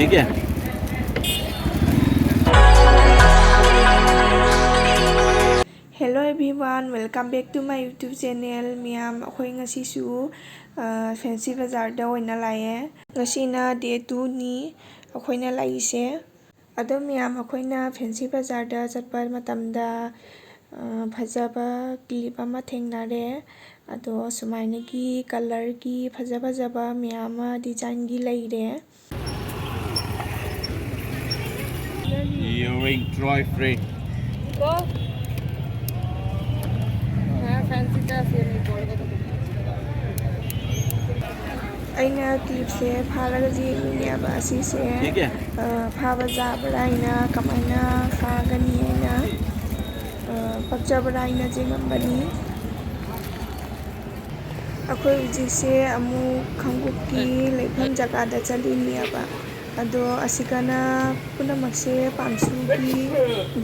ठीक है Hello everyone, welcome back to my YouTube channel. Miyam akhoi ngasi su fancy bazaar da oina laye. Ngasi na day 2 ni akhoi na lai se. Ado miyam akhoi na fancy bazaar da chatpa matam da phajaba clip ama thengnare. Ado sumaina gi color gi phajaba miyam design gi laire. Earring Troy free Go. Fancy का फिर aina clip se phalaga ji niya ba asi se ठीक है phaba jabra aina kamaina phagani aina pakjabra aina jingambani akhoi uji se amu khanggup ki leifam jaga da chali niya ba ado asigana punamakse pamsu ki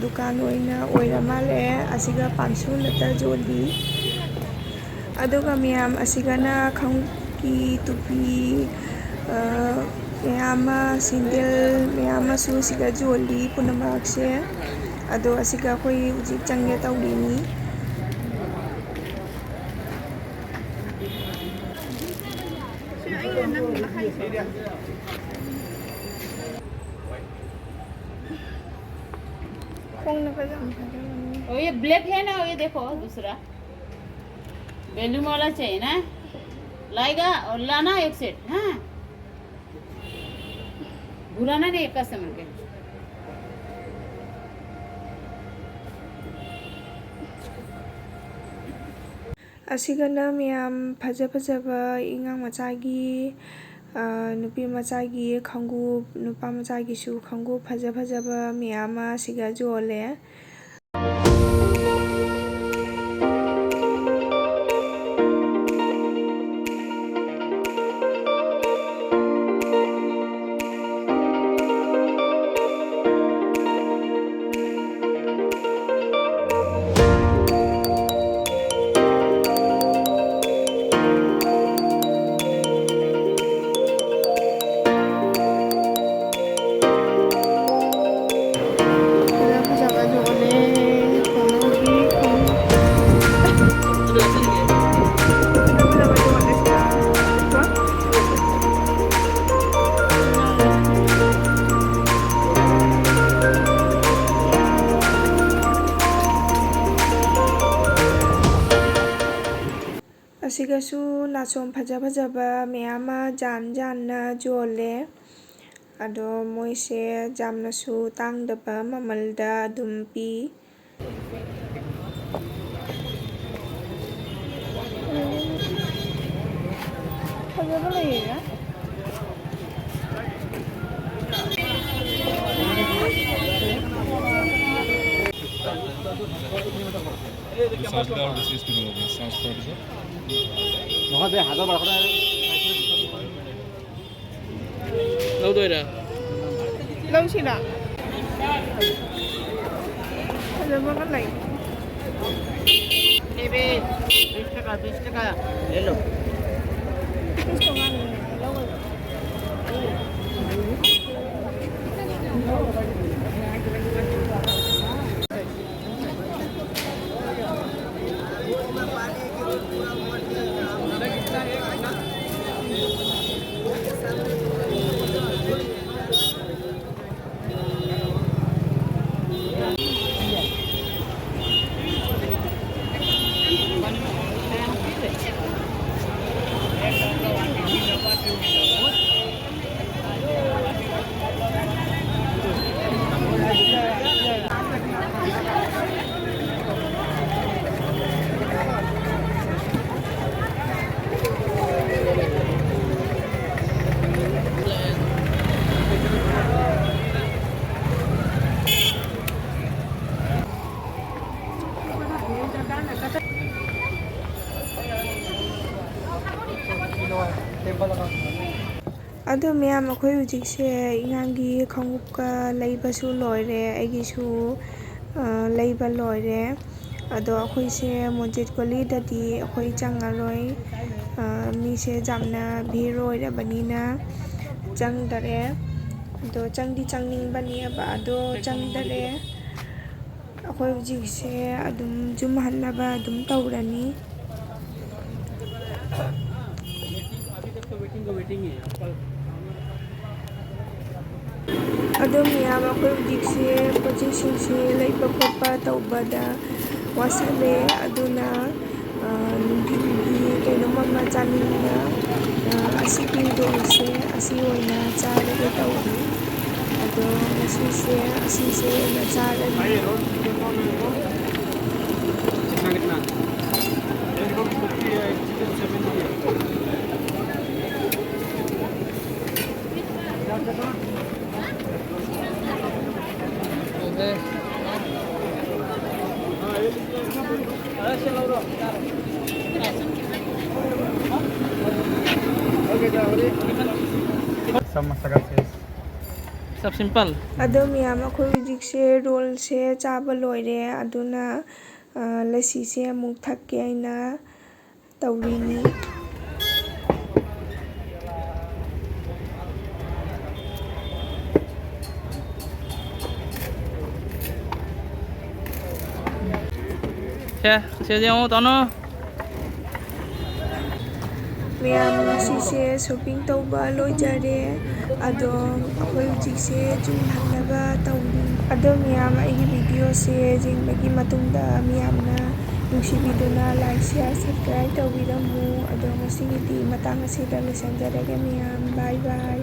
dukan oina oira male asiga pamsu nata joli aduga miyam asigana khangki tupi miyama sindel miyama su siga joli punamakse ado asiga koi uji changye tawdini और ये black है ना ये देखो दूसरा balloon वाला चाहिए ना लाएगा और लाना एक सेट हाँ भूलाना नहीं एक कस्टमर के asigana miyam phajaba ingang machagi nupi machagi khangu nupa machagi su khangu phajaba miyama siga jole asigasu nasom phajaba miyama jan na jole ado moise jamna su tangdaba mamalda dumpi phajaba layega lâu xí nào giờ mới cái này ये भी 20 टका ले लो ado miyam akhoi ujikse ingangi khangupka leibasu loire aigisu leiba loire ado akhoi se monjet koli dadi akhoi changaroi mi se jamna bhir roira banina changdare ꯑꯗꯣ ꯆꯪꯗꯤ ꯆꯪꯅꯤꯡꯕꯅꯦꯕ ꯑꯗꯣ ꯆꯪꯗꯔꯦ ꯑꯩꯈꯣꯏ ꯍꯧꯖꯤꯛꯁꯦ ꯑꯗꯨꯝ ꯌꯨꯝ ꯍꯟꯅꯕ ꯑꯗꯨꯝ ꯇꯧꯔꯅꯤ ꯑꯗꯣ ꯃꯤꯌꯥꯝ ꯑꯩꯈꯣꯏ ꯍꯧꯖꯤꯛꯁꯦ ꯄꯣꯠꯆꯩꯁꯤꯡꯁꯦ ꯂꯩꯕ ꯈꯣꯠꯄ ꯇꯧꯕꯗ ꯋꯥꯁꯜꯂꯦ ꯑꯗꯨꯅ ꯅꯨꯡꯊꯤꯟꯒꯤ ꯀꯩꯅꯣꯝ ꯑꯃ ꯆꯥꯅꯤꯡꯅ ꯑꯁꯤꯒꯤ ꯔꯣꯜꯁꯦ ꯑꯁꯤ ꯑꯣꯏꯅ ꯆꯥꯔꯒꯦ ꯇꯧꯔꯤ ꯑꯗꯣ ꯉꯁꯤꯁꯦ ꯑꯁꯤꯁꯦ ꯑꯣꯏꯅ ꯆꯥꯔꯅꯤ सब सिंपल ꯑꯗꯣ ꯃꯤꯌꯥꯝ ꯑꯩꯈꯣꯏ ꯍꯧꯖꯤꯛꯁꯦ ꯔꯣꯜꯁꯦ ꯆꯥꯕ ꯂꯣꯏꯔꯦ ꯑꯗꯨꯅ ꯂꯁꯤꯁꯦ ꯑꯃꯨꯛ ꯊꯛꯀꯦ ꯑꯩꯅ ꯇꯧꯔꯤꯅꯤ से जाऊँ तनु ꯃꯌꯥꯝ ꯉꯁꯤꯁꯦ ꯁꯣꯞꯄꯤꯡ ꯇꯧꯕ ꯂꯣꯏꯖꯔꯦ ꯑꯗꯣ ꯑꯩꯈꯣꯏ ꯍꯧꯖꯤꯛꯁꯦ ꯌꯨꯝ ꯍꯟꯅꯕ ꯇꯧꯔꯤ ꯑꯗꯣ ꯃꯌꯥꯝ ꯑꯩꯒꯤ ꯚꯤꯗꯤꯑꯣꯁꯦ ꯌꯦꯡꯕꯒꯤ ꯃꯇꯨꯡꯗ ꯃꯤꯌꯥꯝꯅ ꯅꯨꯡꯁꯤꯕꯤꯗꯨꯅ ꯂꯥꯏꯛ ꯁꯤꯌꯥꯔ ꯁꯕꯁꯀ꯭ꯔꯥꯏꯕ ꯇꯧꯕꯤꯔꯝꯃꯨ ꯑꯗꯣ ꯉꯁꯤꯒꯤꯗꯤ ꯃꯇꯥꯡ ꯑꯁꯤꯗ ꯂꯣꯏꯁꯤꯟꯖꯔꯒꯦ ꯃꯌꯥꯝ ꯕꯥꯏ ꯕꯥꯏ